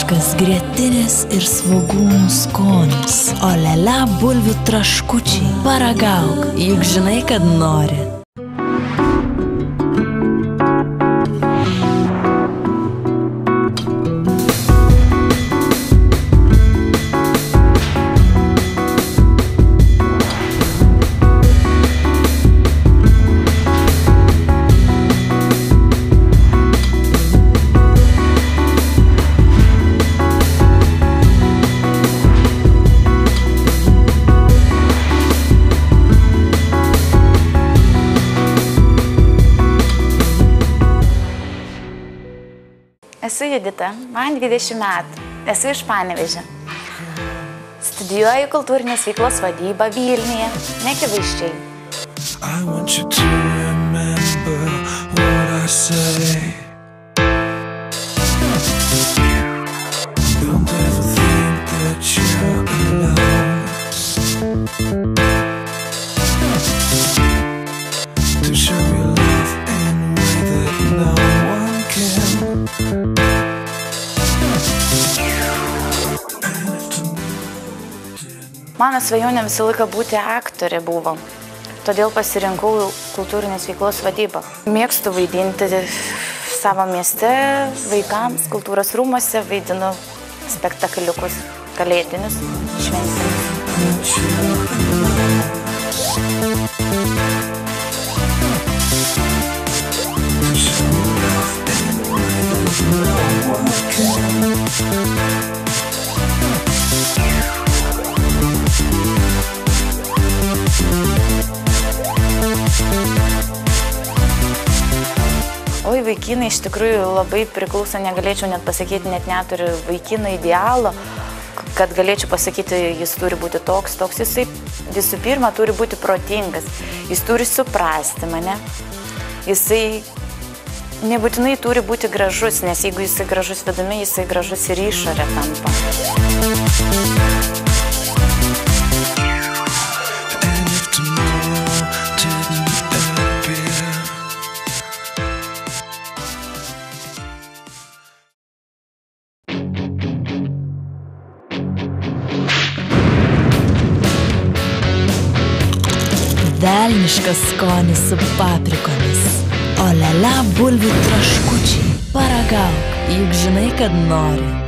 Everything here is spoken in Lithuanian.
Velniškas grietinės ir svogūnų skonis, o lele bulvių traškučiai. Paragauk, juk žinai, kad nori. Esu Judita, man 20 metų, esu iš Panevėžio. Studijuoju kultūrinės veiklos vadybą Vilniuje, Nekivaizdžiai. I want you to remember what I say. Don't ever think that you're alone. To show your love in a way that no one can. Mano svajonė visą laiką būti aktorė buvo, todėl pasirinkau kultūrinės veiklos vadybą. Mėgstu vaidinti savo mieste, vaikams, kultūros rūmuose, vaidinu spektakliukus, kalėdinius, šventinius. Oi, vaikinai iš tikrųjų labai priklauso, negalėčiau net pasakyti, net neturiu vaikino idealo, kad galėčiau pasakyti, jis turi būti toks, jisai visų pirma turi būti protingas, jis turi suprasti mane, jisai nebūtinai turi būti gražus, nes jeigu jisai gražus vidumi, jisai gražus ir išorė tampa. Velniškas skonis su paprikomis, o lele bulvių traškučiai. Paragauk, juk žinai, kad nori.